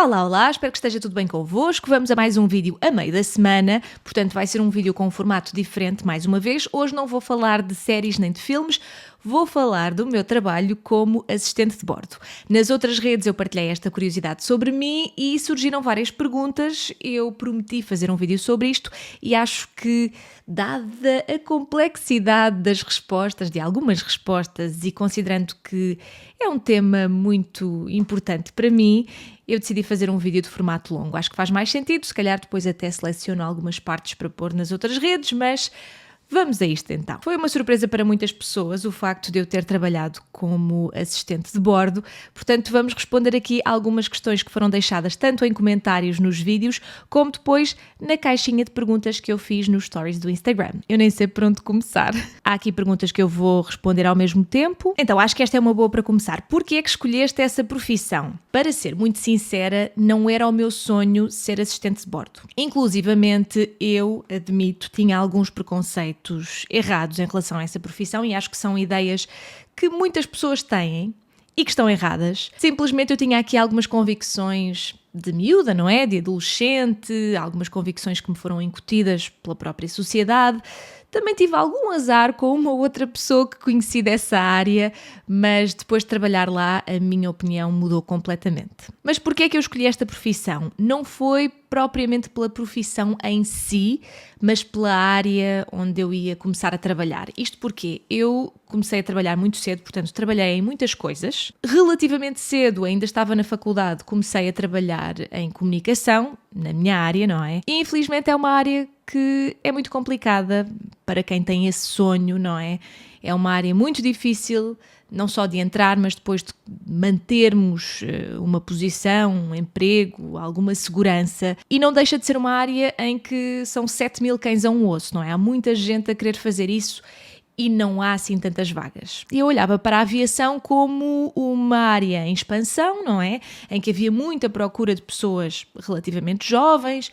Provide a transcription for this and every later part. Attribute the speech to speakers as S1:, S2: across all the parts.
S1: Olá, olá, espero que esteja tudo bem convosco. Vamos a mais um vídeo a meio da semana, portanto vai ser um vídeo com um formato diferente mais uma vez. Hoje não vou falar de séries nem de filmes, vou falar do meu trabalho como assistente de bordo. Nas outras redes eu partilhei esta curiosidade sobre mim e surgiram várias perguntas. Eu prometi fazer um vídeo sobre isto e acho que, dada a complexidade das respostas, de algumas respostas, e considerando que é um tema muito importante para mim, eu decidi fazer um vídeo de formato longo. Acho que faz mais sentido, se calhar depois até seleciono algumas partes para pôr nas outras redes, mas vamos a isto então. Foi uma surpresa para muitas pessoas o facto de eu ter trabalhado como assistente de bordo, portanto vamos responder aqui algumas questões que foram deixadas tanto em comentários nos vídeos, como depois na caixinha de perguntas que eu fiz nos stories do Instagram. Eu nem sei por onde começar. Há aqui perguntas que eu vou responder ao mesmo tempo, então acho que esta é uma boa para começar. Porquê é que escolheste essa profissão? Para ser muito sincera, não era o meu sonho ser assistente de bordo. Inclusivamente, eu admito, tinha alguns preconceitos errados em relação a essa profissão e acho que são ideias que muitas pessoas têm e que estão erradas. Simplesmente eu tinha aqui algumas convicções de miúda, não é? De adolescente, algumas convicções que me foram incutidas pela própria sociedade. Também tive algum azar com uma ou outra pessoa que conheci dessa área, mas depois de trabalhar lá, a minha opinião mudou completamente. Mas porquê é que eu escolhi esta profissão? Não foi propriamente pela profissão em si, mas pela área onde eu ia começar a trabalhar. Isto porque eu comecei a trabalhar muito cedo, portanto trabalhei em muitas coisas. Relativamente cedo, ainda estava na faculdade, comecei a trabalhar em comunicação, na minha área, não é? E infelizmente é uma área que é muito complicada para quem tem esse sonho, não é? É uma área muito difícil, não só de entrar, mas depois de mantermos uma posição, um emprego, alguma segurança. E não deixa de ser uma área em que são 7.000 cães a um osso, não é? Há muita gente a querer fazer isso e não há assim tantas vagas. Eu olhava para a aviação como uma área em expansão, não é? Em que havia muita procura de pessoas relativamente jovens,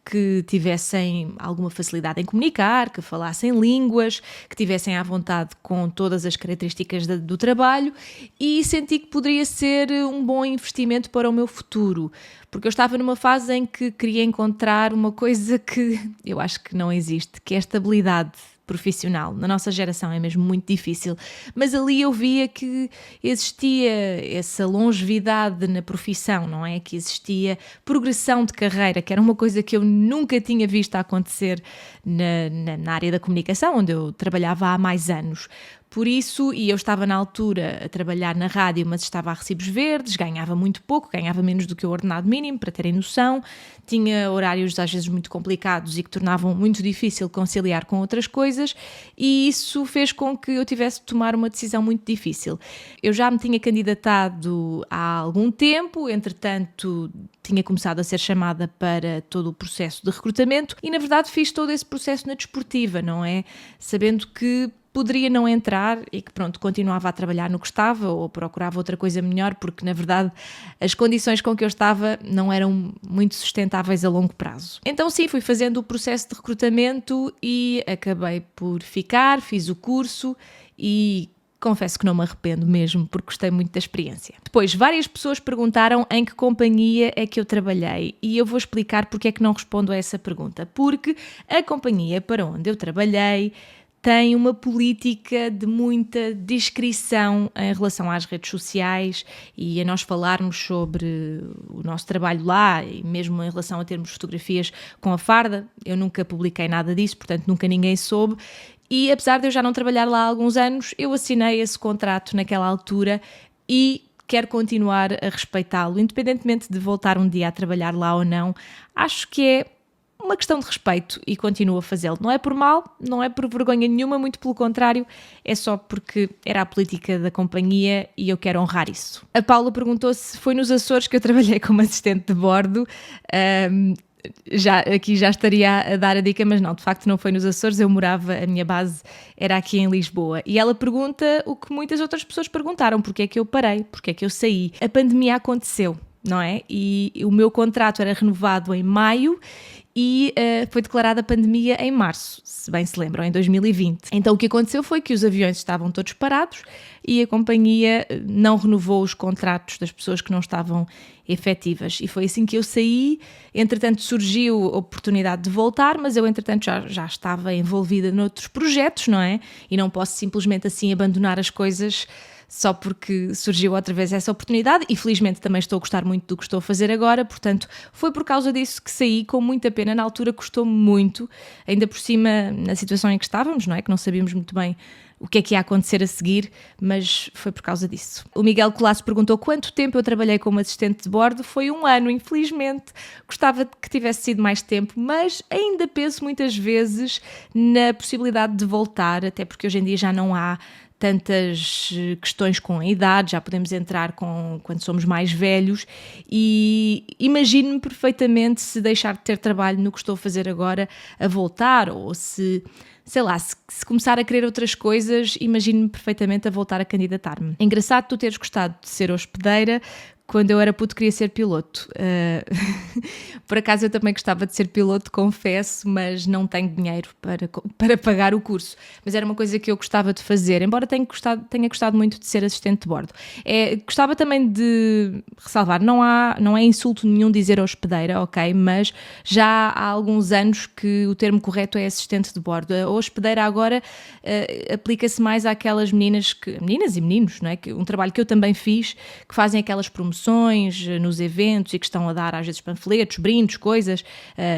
S1: que tivessem alguma facilidade em comunicar, que falassem línguas, que tivessem à vontade com todas as características do trabalho, e senti que poderia ser um bom investimento para o meu futuro, porque eu estava numa fase em que queria encontrar uma coisa que eu acho que não existe, que é a estabilidade profissional. Na nossa geração é mesmo muito difícil, mas ali eu via que existia essa longevidade na profissão, não é? Que existia progressão de carreira, que era uma coisa que eu nunca tinha visto acontecer na área da comunicação, onde eu trabalhava há mais anos. Por isso, e eu estava na altura a trabalhar na rádio, mas estava a recibos verdes, ganhava muito pouco, ganhava menos do que o ordenado mínimo, para terem noção, tinha horários às vezes muito complicados e que tornavam muito difícil conciliar com outras coisas, e isso fez com que eu tivesse de tomar uma decisão muito difícil. Eu já me tinha candidatado há algum tempo, entretanto tinha começado a ser chamada para todo o processo de recrutamento e na verdade fiz todo esse processo na desportiva, não é? Sabendo que poderia não entrar e que pronto, continuava a trabalhar no que estava ou procurava outra coisa melhor, porque na verdade as condições com que eu estava não eram muito sustentáveis a longo prazo. Então sim, fui fazendo o processo de recrutamento e acabei por ficar, fiz o curso e confesso que não me arrependo mesmo, porque gostei muito da experiência. Depois, várias pessoas perguntaram em que companhia é que eu trabalhei e eu vou explicar porque é que não respondo a essa pergunta. Porque a companhia para onde eu trabalhei tem uma política de muita discrição em relação às redes sociais e a nós falarmos sobre o nosso trabalho lá e mesmo em relação a termos fotografias com a farda. Eu nunca publiquei nada disso, portanto nunca ninguém soube. E apesar de eu já não trabalhar lá há alguns anos, eu assinei esse contrato naquela altura e quero continuar a respeitá-lo, independentemente de voltar um dia a trabalhar lá ou não. Acho que é uma questão de respeito e continuo a fazê-lo. Não é por mal, não é por vergonha nenhuma, muito pelo contrário, é só porque era a política da companhia e eu quero honrar isso. A Paula perguntou se foi nos Açores que eu trabalhei como assistente de bordo. Aqui já estaria a dar a dica, mas não, de facto não foi nos Açores, a minha base era aqui em Lisboa. E ela pergunta o que muitas outras pessoas perguntaram, porque é que eu parei, porque é que eu saí. A pandemia aconteceu, não é? E o meu contrato era renovado em maio e foi declarada a pandemia em março, se bem se lembram, em 2020. Então o que aconteceu foi que os aviões estavam todos parados e a companhia não renovou os contratos das pessoas que não estavam efetivas. E foi assim que eu saí. Entretanto surgiu a oportunidade de voltar, mas eu entretanto já estava envolvida noutros projetos, não é? E não posso simplesmente assim abandonar as coisas só porque surgiu outra vez essa oportunidade, e felizmente também estou a gostar muito do que estou a fazer agora, portanto foi por causa disso que saí, com muita pena. Na altura custou-me muito, ainda por cima na situação em que estávamos, não é? Que não sabíamos muito bem o que é que ia acontecer a seguir, mas foi por causa disso. O Miguel Colasso perguntou quanto tempo eu trabalhei como assistente de bordo. Foi 1 ano, infelizmente. Gostava que tivesse sido mais tempo, mas ainda penso muitas vezes na possibilidade de voltar, até porque hoje em dia já não há tantas questões com a idade, já podemos entrar quando somos mais velhos, e imagino-me perfeitamente, se deixar de ter trabalho no que estou a fazer agora, a voltar, ou se começar a querer outras coisas, imagino-me perfeitamente a voltar a candidatar-me. É engraçado tu teres gostado de ser hospedeira. Quando eu era puto queria ser piloto. Por acaso eu também gostava de ser piloto, confesso, mas não tenho dinheiro para pagar o curso. Mas era uma coisa que eu gostava de fazer, embora tenha gostado muito de ser assistente de bordo. Gostava também de ressalvar, não é insulto nenhum dizer hospedeira, ok? Mas já há alguns anos que o termo correto é assistente de bordo. A hospedeira agora aplica-se mais àquelas meninas e meninos, não é? Um trabalho que eu também fiz, que fazem aquelas promoções nos eventos e que estão a dar às vezes panfletos, brindes, coisas.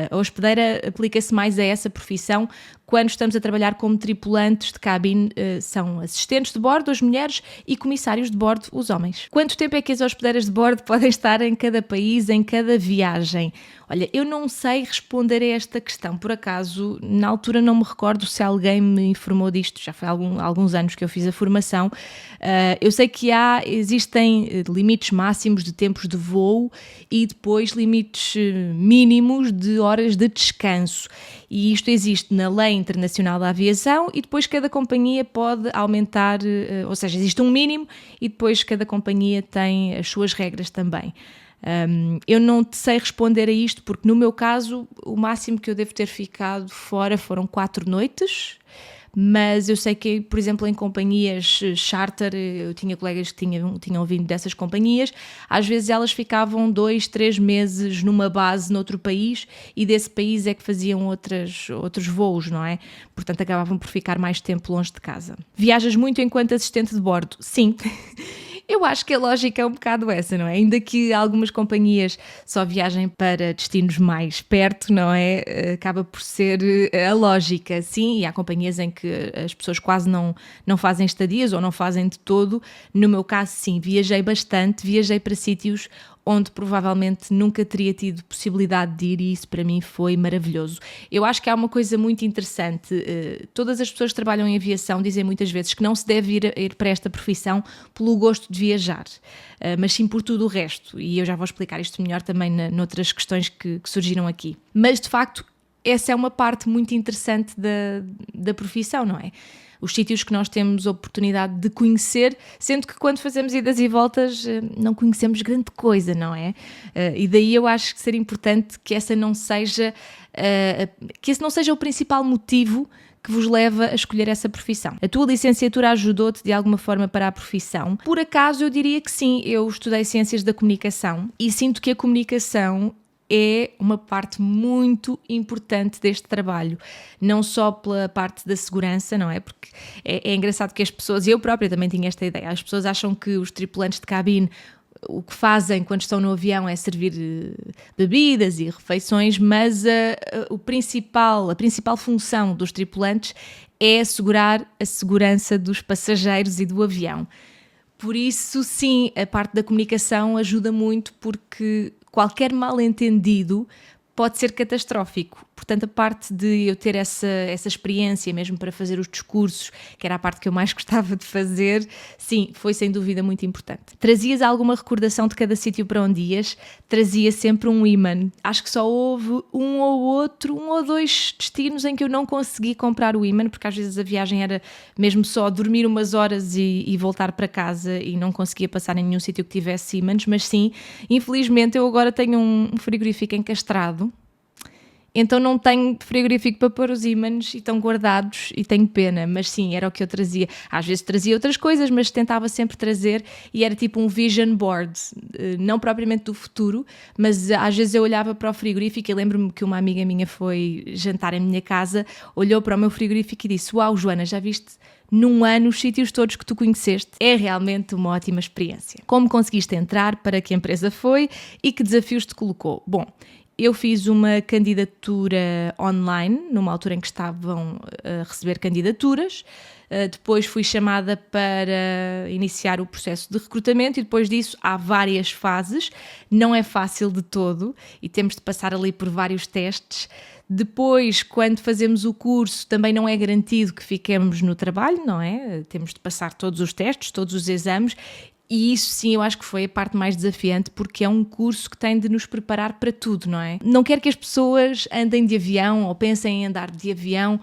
S1: A hospedeira aplica-se mais a essa profissão. Quando estamos a trabalhar como tripulantes de cabine, são assistentes de bordo, as mulheres, e comissários de bordo, os homens. Quanto tempo é que as hospedeiras de bordo podem estar em cada país, em cada viagem? Olha, eu não sei responder a esta questão. Por acaso, na altura não me recordo se alguém me informou disto. Já foi há alguns anos que eu fiz a formação. Eu sei que existem limites máximos de tempos de voo e depois limites mínimos de horas de descanso. E isto existe na Lei Internacional da Aviação, e depois cada companhia pode aumentar, ou seja, existe um mínimo e depois cada companhia tem as suas regras também. Eu não te sei responder a isto porque no meu caso o máximo que eu devo ter ficado fora foram 4 noites, mas eu sei que, por exemplo, em companhias charter, eu tinha colegas que tinham vindo dessas companhias, às vezes elas ficavam 2, 3 meses numa base noutro país, e desse país é que faziam outros voos, não é? Portanto, acabavam por ficar mais tempo longe de casa. Viajas muito enquanto assistente de bordo? Sim. Eu acho que a lógica é um bocado essa, não é? Ainda que algumas companhias só viajem para destinos mais perto, não é? Acaba por ser a lógica, sim, e há companhias em que as pessoas quase não fazem estadias ou não fazem de todo. No meu caso, sim, viajei bastante, viajei para sítios onde provavelmente nunca teria tido possibilidade de ir, e isso para mim foi maravilhoso. Eu acho que há uma coisa muito interessante. Todas as pessoas que trabalham em aviação dizem muitas vezes que não se deve ir para esta profissão pelo gosto de viajar, mas sim por tudo o resto, e eu já vou explicar isto melhor também noutras questões que surgiram aqui. Mas de facto essa é uma parte muito interessante da profissão, não é? Os sítios que nós temos oportunidade de conhecer, sendo que quando fazemos idas e voltas não conhecemos grande coisa, não é? E daí eu acho que seria importante que esse não seja o principal motivo que vos leva a escolher essa profissão. A tua licenciatura ajudou-te de alguma forma para a profissão? Por acaso eu diria que sim. Eu estudei Ciências da Comunicação e sinto que a comunicação é uma parte muito importante deste trabalho, não só pela parte da segurança, não é? Porque é engraçado que as pessoas, e eu própria também tinha esta ideia, as pessoas acham que os tripulantes de cabine o que fazem quando estão no avião é servir bebidas e refeições, mas a principal função dos tripulantes é assegurar a segurança dos passageiros e do avião. Por isso, sim, a parte da comunicação ajuda muito, porque qualquer mal-entendido pode ser catastrófico. Portanto, a parte de eu ter essa experiência mesmo para fazer os discursos, que era a parte que eu mais gostava de fazer, sim, foi sem dúvida muito importante. Trazias alguma recordação de cada sítio para onde ias? Trazia sempre um ímã. Acho que só houve um ou dois destinos em que eu não consegui comprar o ímã, porque às vezes a viagem era mesmo só dormir umas horas e voltar para casa, e não conseguia passar em nenhum sítio que tivesse ímãs. Mas sim, infelizmente eu agora tenho um frigorífico encastrado Então não tenho frigorífico para pôr os ímãs e estão guardados e tenho pena, mas sim, era o que eu trazia. Às vezes trazia outras coisas, mas tentava sempre trazer e era tipo um vision board, não propriamente do futuro, mas às vezes eu olhava para o frigorífico e lembro-me que uma amiga minha foi jantar em minha casa, olhou para o meu frigorífico e disse: "Uau, Joana, já viste num ano os sítios todos que tu conheceste?" É realmente uma ótima experiência. Como conseguiste entrar, para que empresa foi e que desafios te colocou? Bom, eu fiz uma candidatura online, numa altura em que estavam a receber candidaturas. Depois fui chamada para iniciar o processo de recrutamento e depois disso há várias fases. Não é fácil de todo e temos de passar ali por vários testes. Depois, quando fazemos o curso, também não é garantido que fiquemos no trabalho, não é? Temos de passar todos os testes, todos os exames. E isso sim, eu acho que foi a parte mais desafiante, porque é um curso que tem de nos preparar para tudo, não é? Não quero que as pessoas andem de avião ou pensem em andar de avião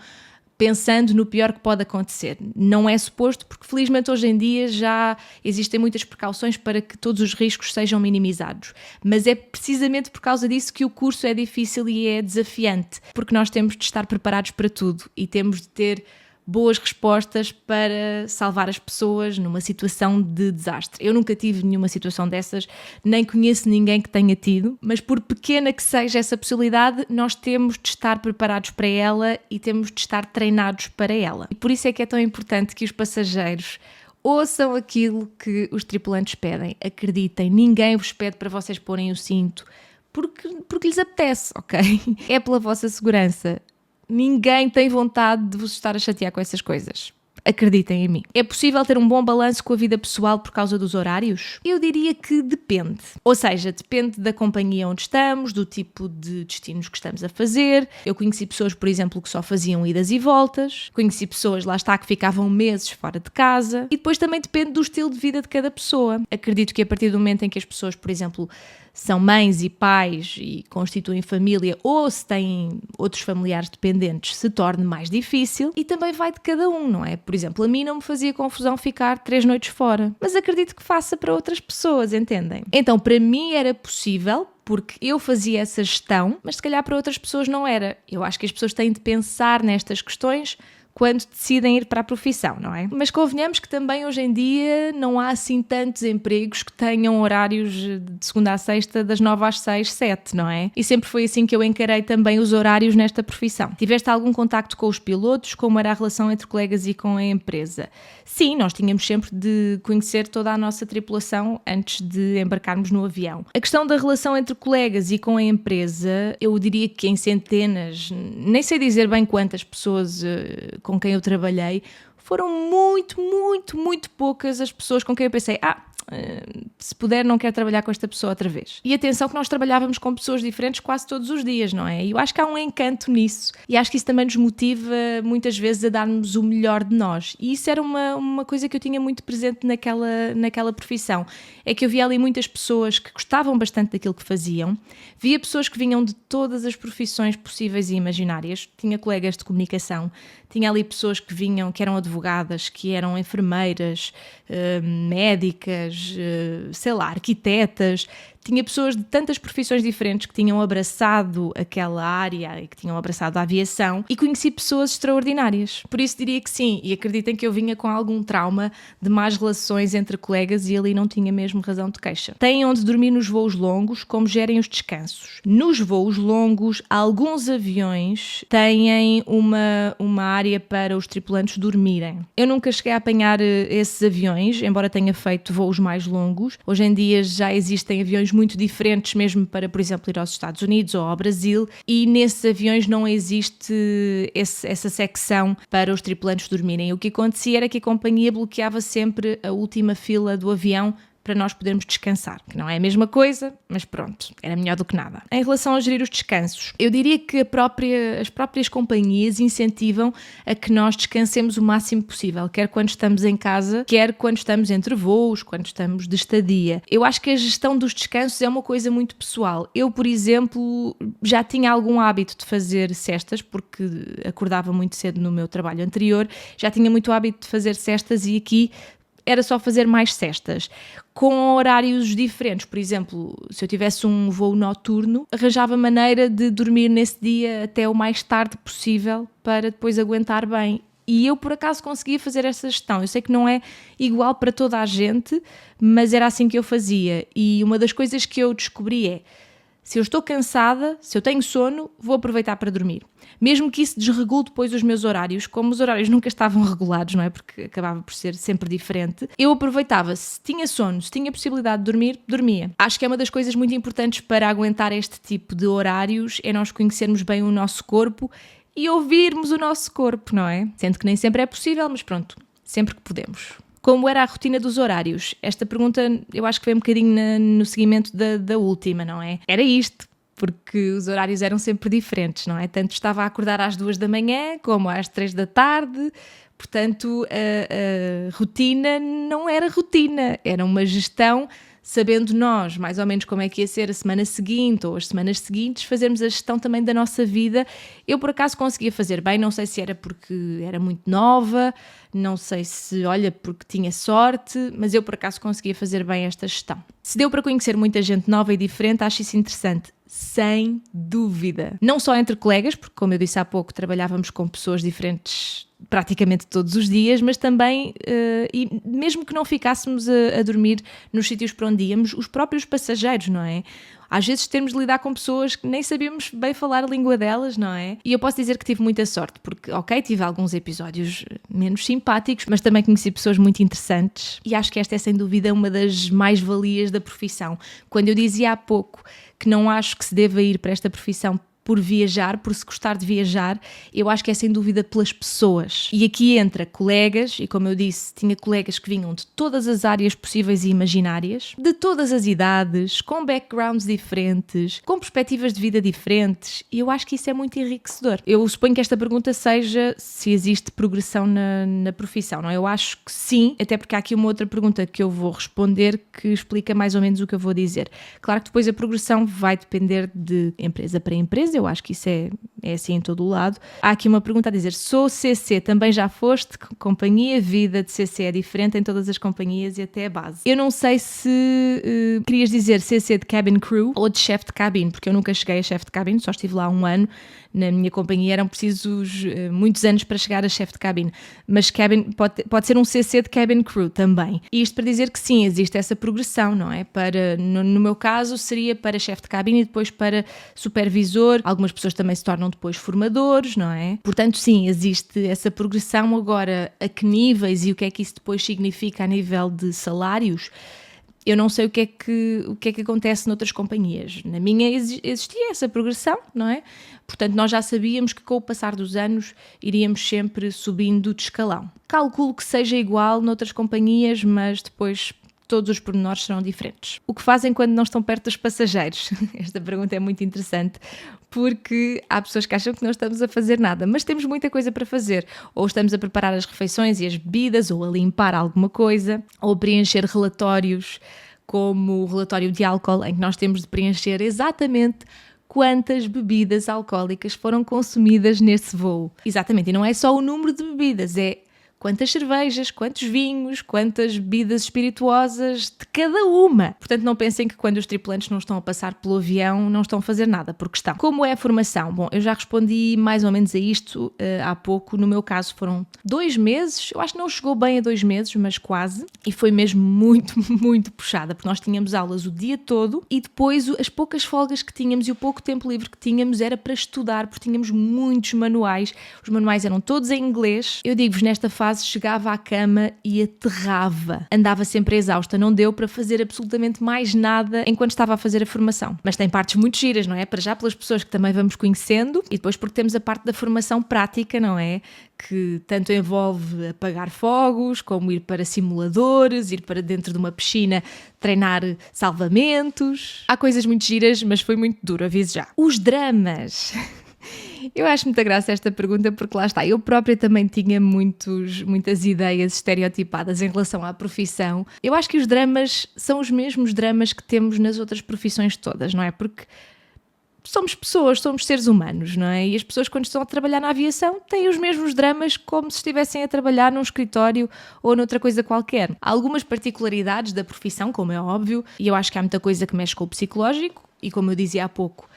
S1: pensando no pior que pode acontecer. Não é suposto, porque felizmente hoje em dia já existem muitas precauções para que todos os riscos sejam minimizados. Mas é precisamente por causa disso que o curso é difícil e é desafiante, porque nós temos de estar preparados para tudo e temos de ter boas respostas para salvar as pessoas numa situação de desastre. Eu nunca tive nenhuma situação dessas, nem conheço ninguém que tenha tido, mas por pequena que seja essa possibilidade, nós temos de estar preparados para ela e temos de estar treinados para ela. E por isso é que é tão importante que os passageiros ouçam aquilo que os tripulantes pedem. Acreditem, ninguém vos pede para vocês porem o cinto porque lhes apetece, ok? É pela vossa segurança. Ninguém tem vontade de vos estar a chatear com essas coisas. Acreditem em mim. É possível ter um bom balanço com a vida pessoal por causa dos horários? Eu diria que depende. Ou seja, depende da companhia onde estamos, do tipo de destinos que estamos a fazer. Eu conheci pessoas, por exemplo, que só faziam idas e voltas. Conheci pessoas, lá está, que ficavam meses fora de casa. E depois também depende do estilo de vida de cada pessoa. Acredito que a partir do momento em que as pessoas, por exemplo, são mães e pais e constituem família ou se têm outros familiares dependentes, se torne mais difícil e também vai de cada um, não é? Por exemplo, a mim não me fazia confusão ficar 3 noites fora, mas acredito que faça para outras pessoas, entendem? Então, para mim era possível, porque eu fazia essa gestão, mas se calhar para outras pessoas não era. Eu acho que as pessoas têm de pensar nestas questões quando decidem ir para a profissão, não é? Mas convenhamos que também hoje em dia não há assim tantos empregos que tenham horários de segunda à sexta, das 9 às 6, 7, não é? E sempre foi assim que eu encarei também os horários nesta profissão. Tiveste algum contacto com os pilotos? Como era a relação entre colegas e com a empresa? Sim, nós tínhamos sempre de conhecer toda a nossa tripulação antes de embarcarmos no avião. A questão da relação entre colegas e com a empresa, eu diria que em centenas, nem sei dizer bem quantas pessoas com quem eu trabalhei, foram muito poucas as pessoas com quem eu pensei, se puder não quero trabalhar com esta pessoa outra vez. E atenção que nós trabalhávamos com pessoas diferentes quase todos os dias, não é? E eu acho que há um encanto nisso e acho que isso também nos motiva muitas vezes a darmos o melhor de nós. E isso era uma coisa que eu tinha muito presente naquela profissão. É que eu via ali muitas pessoas que gostavam bastante daquilo que faziam, via pessoas que vinham de todas as profissões possíveis e imaginárias, tinha colegas de comunicação, tinha ali pessoas que vinham, que eram advogadas, que eram enfermeiras, médicas, sei lá, arquitetas. Tinha pessoas de tantas profissões diferentes que tinham abraçado aquela área e que tinham abraçado a aviação e conheci pessoas extraordinárias. Por isso diria que sim, e acreditem que eu vinha com algum trauma de más relações entre colegas e ali não tinha mesmo razão de queixa. Têm onde dormir nos voos longos, como gerem os descansos. Nos voos longos, alguns aviões têm uma área para os tripulantes dormirem. Eu nunca cheguei a apanhar esses aviões, embora tenha feito voos mais longos. Hoje em dia já existem aviões muito diferentes mesmo para, por exemplo, ir aos Estados Unidos ou ao Brasil e nesses aviões não existe essa secção para os tripulantes dormirem. O que acontecia era que a companhia bloqueava sempre a última fila do avião para nós podermos descansar, que não é a mesma coisa, mas pronto, era melhor do que nada. Em relação a gerir os descansos, eu diria que as próprias companhias incentivam a que nós descansemos o máximo possível, quer quando estamos em casa, quer quando estamos entre voos, quando estamos de estadia. Eu acho que a gestão dos descansos é uma coisa muito pessoal. Eu, por exemplo, já tinha algum hábito de fazer cestas, porque acordava muito cedo no meu trabalho anterior, já tinha muito hábito de fazer cestas e aqui era só fazer mais cestas, com horários diferentes. Por exemplo, se eu tivesse um voo noturno, arranjava maneira de dormir nesse dia até o mais tarde possível para depois aguentar bem. E eu, por acaso, conseguia fazer essa gestão. Eu sei que não é igual para toda a gente, mas era assim que eu fazia. E uma das coisas que eu descobri é, se eu estou cansada, se eu tenho sono, vou aproveitar para dormir. Mesmo que isso desregule depois os meus horários, como os horários nunca estavam regulados, não é? Porque acabava por ser sempre diferente. Eu aproveitava, se tinha sono, se tinha possibilidade de dormir, dormia. Acho que é uma das coisas muito importantes para aguentar este tipo de horários, é nós conhecermos bem o nosso corpo e ouvirmos o nosso corpo, não é? Sendo que nem sempre é possível, mas pronto, sempre que podemos. Como era a rotina dos horários? Esta pergunta eu acho que veio um bocadinho no seguimento da última, não é? Era isto, porque os horários eram sempre diferentes, não é? Tanto estava a acordar às 2 da manhã como às 3 da tarde, portanto a rotina não era rotina, era uma gestão, sabendo nós mais ou menos como é que ia ser a semana seguinte ou as semanas seguintes, fazermos a gestão também da nossa vida. Eu por acaso conseguia fazer bem, não sei se era porque era muito nova, não sei se, olha, porque tinha sorte, mas eu por acaso conseguia fazer bem esta gestão. Se deu para conhecer muita gente nova e diferente, acho isso interessante. Sem dúvida. Não só entre colegas, porque como eu disse há pouco, trabalhávamos com pessoas diferentes praticamente todos os dias, mas também, e mesmo que não ficássemos a dormir nos sítios para onde íamos, os próprios passageiros, não é? Às vezes temos de lidar com pessoas que nem sabíamos bem falar a língua delas, não é? E eu posso dizer que tive muita sorte, porque, ok, tive alguns episódios menos simpáticos, mas também conheci pessoas muito interessantes e acho que esta é sem dúvida uma das mais-valias da profissão. Quando eu dizia há pouco que não acho que se deva ir para esta profissão por viajar, por se gostar de viajar, eu acho que é sem dúvida pelas pessoas. E aqui entra colegas, e como eu disse, tinha colegas que vinham de todas as áreas possíveis e imaginárias, de todas as idades, com backgrounds diferentes, com perspectivas de vida diferentes, e eu acho que isso é muito enriquecedor. Eu suponho que esta pergunta seja se existe progressão na profissão, não é? Eu acho que sim, até porque há aqui uma outra pergunta que eu vou responder que explica mais ou menos o que eu vou dizer. Claro que depois a progressão vai depender de empresa para empresa, eu acho que isso é assim em todo o lado. Há aqui uma pergunta a dizer, sou CC, também já foste? Companhia, vida de CC é diferente em todas as companhias e até a base. Eu não sei se querias dizer CC de cabin crew ou de chefe de cabine, porque eu nunca cheguei a chefe de cabine, só estive lá 1 ano. Na minha companhia eram precisos muitos anos para chegar a chefe de cabine, mas cabin, pode ser um CC de cabin crew também. E isto para dizer que sim, existe essa progressão, não é? No meu caso seria para chefe de cabine e depois para supervisor. Algumas pessoas também se tornam depois formadores, não é? Portanto sim, existe essa progressão. Agora, a que níveis e o que é que isso depois significa a nível de salários, eu não sei o que é que acontece noutras companhias. Na minha existia essa progressão, não é? Portanto, nós já sabíamos que com o passar dos anos iríamos sempre subindo de escalão. Calculo que seja igual noutras companhias, mas depois todos os pormenores serão diferentes. O que fazem quando não estão perto dos passageiros? Esta pergunta é muito interessante, porque há pessoas que acham que não estamos a fazer nada, mas temos muita coisa para fazer. Ou estamos a preparar as refeições e as bebidas, ou a limpar alguma coisa, ou a preencher relatórios, como o relatório de álcool, em que nós temos de preencher exatamente quantas bebidas alcoólicas foram consumidas nesse voo. Exatamente, e não é só o número de bebidas, é quantas cervejas, quantos vinhos, quantas bebidas espirituosas de cada uma. Portanto, não pensem que quando os tripulantes não estão a passar pelo avião não estão a fazer nada, porque estão. Como é a formação? Bom, eu já respondi mais ou menos a isto há pouco. No meu caso foram 2 meses, eu acho que não chegou bem a 2 meses, mas quase. E foi mesmo muito, muito puxada, porque nós tínhamos aulas o dia todo e depois as poucas folgas que tínhamos e o pouco tempo livre que tínhamos era para estudar, porque tínhamos muitos manuais. Os manuais eram todos em inglês. Eu digo-vos, nesta fase chegava à cama e aterrava. Andava sempre exausta, não deu para fazer absolutamente mais nada enquanto estava a fazer a formação. Mas tem partes muito giras, não é? Para já pelas pessoas que também vamos conhecendo e depois porque temos a parte da formação prática, não é? Que tanto envolve apagar fogos, como ir para simuladores, ir para dentro de uma piscina, treinar salvamentos. Há coisas muito giras, mas foi muito duro, aviso já. Os dramas... Eu acho muita graça esta pergunta porque lá está, eu própria também tinha muitas ideias estereotipadas em relação à profissão. Eu acho que os dramas são os mesmos dramas que temos nas outras profissões todas, não é? Porque somos pessoas, somos seres humanos, não é? E as pessoas, quando estão a trabalhar na aviação, têm os mesmos dramas como se estivessem a trabalhar num escritório ou noutra coisa qualquer. Há algumas particularidades da profissão, como é óbvio, e eu acho que há muita coisa que mexe com o psicológico, e como eu dizia há pouco,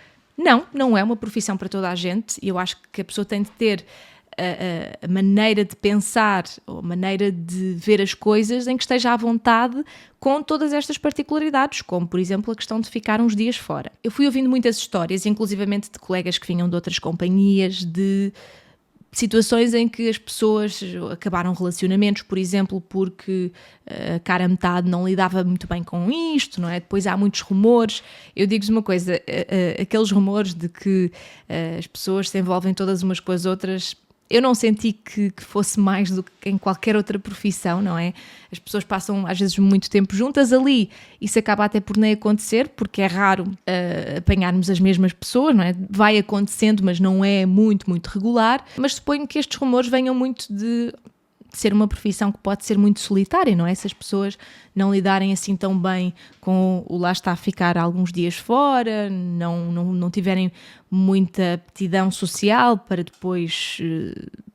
S1: não é uma profissão para toda a gente, e eu acho que a pessoa tem de ter a maneira de pensar ou a maneira de ver as coisas em que esteja à vontade com todas estas particularidades, como por exemplo a questão de ficar uns dias fora. Eu fui ouvindo muitas histórias, inclusivamente de colegas que vinham de outras companhias, de situações em que as pessoas acabaram relacionamentos, por exemplo, porque a cara metade não lidava muito bem com isto, não é? Depois há muitos rumores. Eu digo-vos uma coisa, aqueles rumores de que as pessoas se envolvem todas umas com as outras, eu não senti que fosse mais do que em qualquer outra profissão, não é? As pessoas passam às vezes muito tempo juntas ali, isso acaba até por nem acontecer, porque é raro apanharmos as mesmas pessoas, não é? Vai acontecendo, mas não é muito, muito regular. Mas suponho que estes rumores venham muito de ser uma profissão que pode ser muito solitária, não é? Se as pessoas não lidarem assim tão bem com o lá está a ficar alguns dias fora, não tiverem muita aptidão social para depois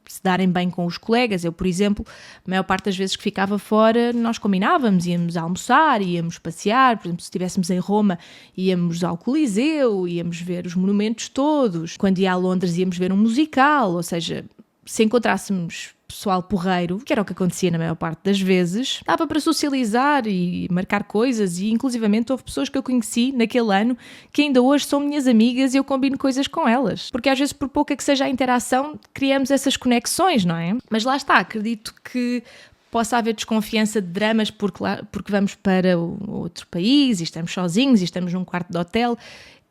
S1: se darem bem com os colegas. Eu, por exemplo, a maior parte das vezes que ficava fora, nós combinávamos, íamos almoçar, íamos passear, por exemplo, se estivéssemos em Roma, íamos ao Coliseu, íamos ver os monumentos todos. Quando ia a Londres, íamos ver um musical, ou seja, se encontrássemos pessoal porreiro, que era o que acontecia na maior parte das vezes, dava para socializar e marcar coisas, e inclusivamente houve pessoas que eu conheci naquele ano que ainda hoje são minhas amigas e eu combino coisas com elas, porque às vezes por pouca que seja a interação criamos essas conexões, não é? Mas lá está, acredito que possa haver desconfiança de dramas porque vamos para outro país e estamos sozinhos e estamos num quarto de hotel.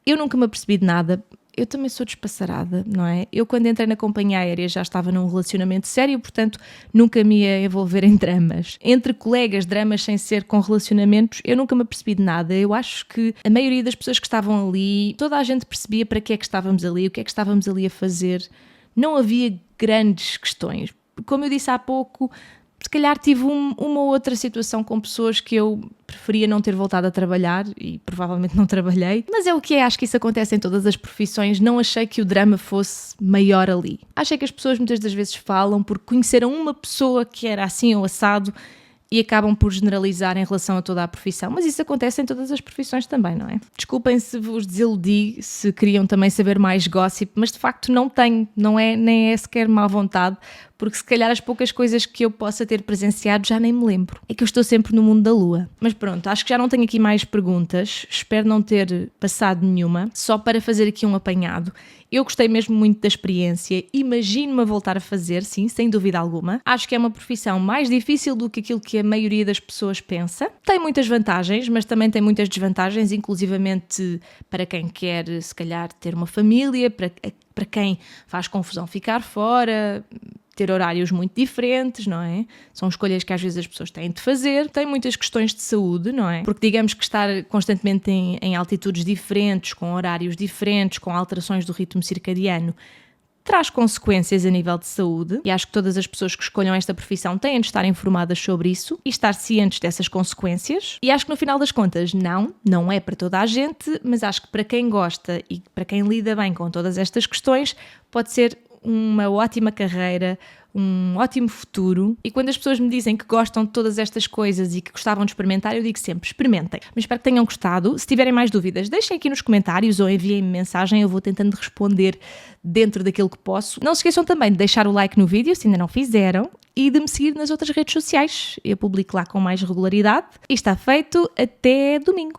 S1: Eu nunca me apercebi de nada. Eu também sou despassarada, não é? Eu, quando entrei na companhia aérea, já estava num relacionamento sério, portanto, nunca me ia envolver em dramas. Entre colegas, dramas sem ser com relacionamentos, eu nunca me apercebi de nada. Eu acho que a maioria das pessoas que estavam ali, toda a gente percebia para que é que estávamos ali, o que é que estávamos ali a fazer. Não havia grandes questões. Como eu disse há pouco, se calhar tive uma ou outra situação com pessoas que eu preferia não ter voltado a trabalhar e provavelmente não trabalhei, mas é o que é, acho que isso acontece em todas as profissões. Não achei que o drama fosse maior ali. Achei que as pessoas muitas das vezes falam porque conheceram uma pessoa que era assim ou assado e acabam por generalizar em relação a toda a profissão, mas isso acontece em todas as profissões também, não é? Desculpem se vos desiludi, se queriam também saber mais gossip, mas de facto não tenho, nem é sequer má vontade, porque se calhar as poucas coisas que eu possa ter presenciado já nem me lembro. É que eu estou sempre no mundo da lua. Mas pronto, acho que já não tenho aqui mais perguntas, espero não ter passado nenhuma, só para fazer aqui um apanhado. Eu gostei mesmo muito da experiência, imagino-me a voltar a fazer, sim, sem dúvida alguma. Acho que é uma profissão mais difícil do que aquilo que a maioria das pessoas pensa. Tem muitas vantagens, mas também tem muitas desvantagens, inclusivamente para quem quer, se calhar, ter uma família, para quem faz confusão ficar fora, ter horários muito diferentes, não é? São escolhas que às vezes as pessoas têm de fazer. Tem muitas questões de saúde, não é? Porque digamos que estar constantemente em altitudes diferentes, com horários diferentes, com alterações do ritmo circadiano, traz consequências a nível de saúde, e acho que todas as pessoas que escolham esta profissão têm de estar informadas sobre isso e estar cientes dessas consequências. E acho que no final das contas não é para toda a gente, mas acho que para quem gosta e para quem lida bem com todas estas questões, pode ser uma ótima carreira, um ótimo futuro. E quando as pessoas me dizem que gostam de todas estas coisas e que gostavam de experimentar, eu digo sempre, experimentem. Mas espero que tenham gostado. Se tiverem mais dúvidas, deixem aqui nos comentários ou enviem-me mensagem, eu vou tentando responder dentro daquilo que posso. Não se esqueçam também de deixar o like no vídeo, se ainda não fizeram, e de me seguir nas outras redes sociais. Eu publico lá com mais regularidade. E está feito, até domingo.